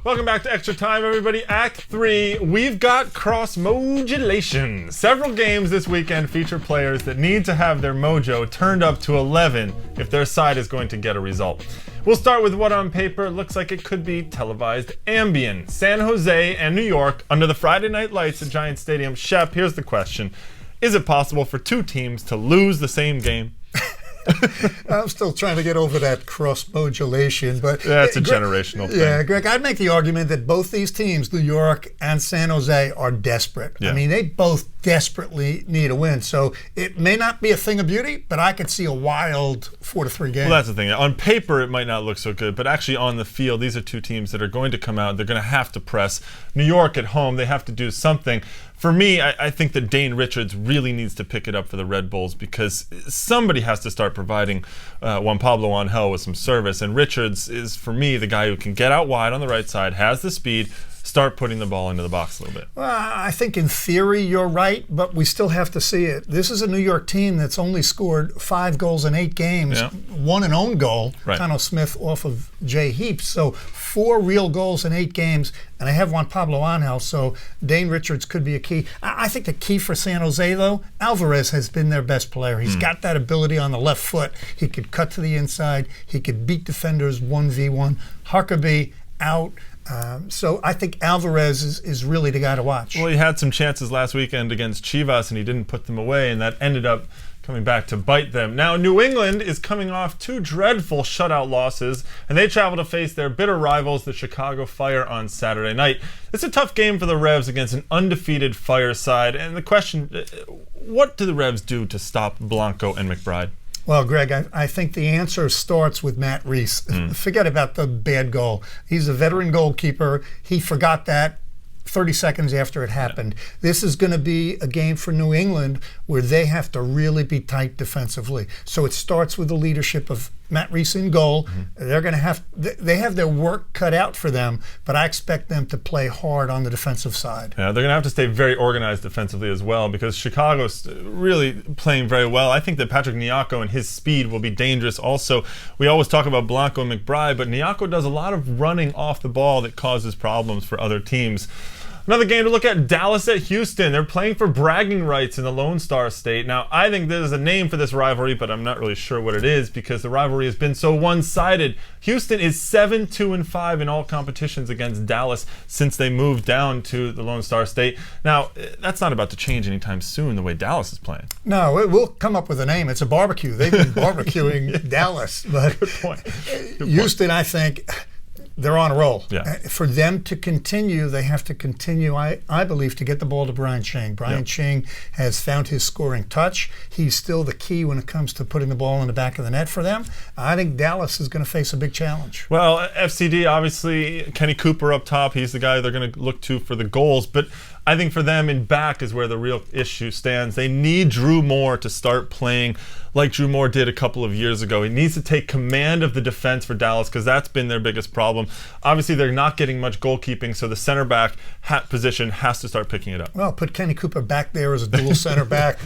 Welcome back to Extra Time, everybody. Act 3, we've got cross-modulation. Several games this weekend feature players that need to have their mojo turned up to 11 if their side is going to get a result. We'll start with what on paper looks like it could be televised Ambien. San Jose and New York under the Friday night lights at Giant Stadium. Shep, here's the question. Is it possible for two teams to lose the same game? I'm still trying to get over that cross-modulation, but that's a generational thing. Yeah, Greg, I'd make the argument that both these teams, New York and San Jose, are desperate. Yeah. I mean, they both desperately need a win. So it may not be a thing of beauty, but I could see a wild 4-3 game. Well, that's the thing. On paper, it might not look so good, but actually on the field, these are two teams that are going to come out. They're going to have to press. New York at home, they have to do something. For me, I think that Dane Richards really needs to pick it up for the Red Bulls because somebody has to start providing Juan Pablo Angel with some service. And Richards is, for me, the guy who can get out wide on the right side, has the speed, start putting the ball into the box a little bit. Well, I think in theory you're right, but we still have to see it. This is a New York team that's only scored 5 goals in 8 games, one an own goal, Connell Smith off of Jay Heaps. So 4 real goals in 8 games, and I have Juan Pablo Angel, so Dane Richards could be a key. I think the key for San Jose, though, Alvarez has been their best player. He's got that ability on the left foot. He could cut to the inside. He could beat defenders 1v1. Huckabee out. So I think Alvarez is really the guy to watch. Well, he had some chances last weekend against Chivas, and he didn't put them away, and that ended up coming back to bite them. Now, New England is coming off 2 dreadful shutout losses, and they travel to face their bitter rivals, the Chicago Fire, on Saturday night. It's a tough game for the Revs against an undefeated Fire side, and the question, what do the Revs do to stop Blanco and McBride? Well, Greg, I think the answer starts with Matt Reese. Forget about the bad goal. He's a veteran goalkeeper. He forgot that 30 seconds after it happened. Yeah. This is going to be a game for New England where they have to really be tight defensively. So it starts with the leadership of Matt Reese in goal. They're going to they have their work cut out for them, but I expect them to play hard on the defensive side. Yeah, they're going to have to stay very organized defensively as well because Chicago's really playing very well. I think that Patrick Nyako and his speed will be dangerous also. We always talk about Blanco and McBride, but Nyako does a lot of running off the ball that causes problems for other teams. Another game to look at, Dallas at Houston. They're playing for bragging rights in the Lone Star State. Now, I think there's a name for this rivalry, but I'm not really sure what it is because the rivalry has been so one-sided. Houston is 7-2-5 in all competitions against Dallas since they moved down to the Lone Star State. Now, that's not about to change anytime soon the way Dallas is playing. No, we'll come up with a name. It's a barbecue. They've been barbecuing Dallas. But Good point. Houston, I think, they're on a roll. Yeah. For them to continue, they have to continue, I believe, to get the ball to Brian Ching. Brian Ching has found his scoring touch. He's still the key when it comes to putting the ball in the back of the net for them. I think Dallas is going to face a big challenge. Well, FCD, obviously, Kenny Cooper up top. He's the guy they're going to look to for the goals. But I think for them in back is where the real issue stands. They need Drew Moore to start playing like Drew Moore did a couple of years ago. He needs to take command of the defense for Dallas because that's been their biggest problem. Obviously, they're not getting much goalkeeping, so the center back position has to start picking it up. Well, put Kenny Cooper back there as a dual center back.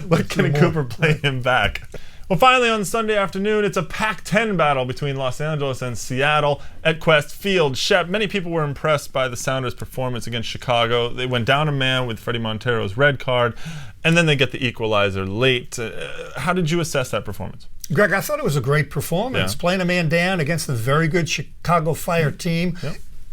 Let Kenny Cooper play him back. Well, finally on Sunday afternoon, it's a Pac-10 battle between Los Angeles and Seattle at Quest Field. Shep, many people were impressed by the Sounders' performance against Chicago. They went down a man with Freddie Montero's red card, and then they get the equalizer late. How did you assess that performance? Greg, I thought it was a great performance, playing a man down against a very good Chicago Fire team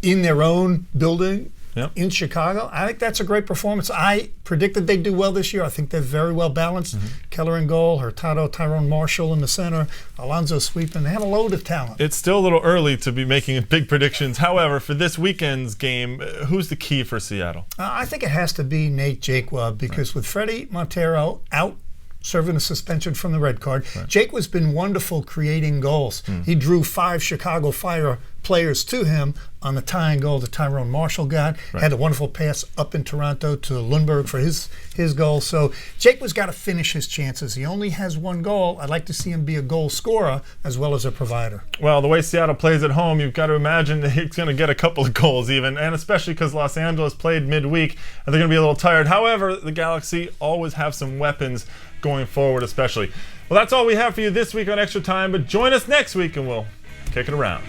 in their own building. In Chicago. I think that's a great performance. I predicted they'd do well this year. I think they're very well balanced. Keller in goal, Hurtado, Tyrone Marshall in the center, Alonzo sweeping. They have a load of talent. It's still a little early to be making big predictions. However, for this weekend's game, who's the key for Seattle? I think it has to be Nate Jaquab because with Freddie Montero out serving a suspension from the red card, Jake has been wonderful creating goals. He drew 5 Chicago Fire players to him on the tying goal that Tyrone Marshall got. Had a wonderful pass up in Toronto to Lundberg for his goal. So Jake has got to finish his chances. He only has 1 goal. I'd like to see him be a goal scorer as well as a provider. Well, the way Seattle plays at home, you've got to imagine that he's going to get a couple of goals even, and especially because Los Angeles played midweek and they're going to be a little tired. However, the Galaxy always have some weapons going forward especially. Well, that's all we have for you this week on Extra Time, but join us next week and we'll kick it around.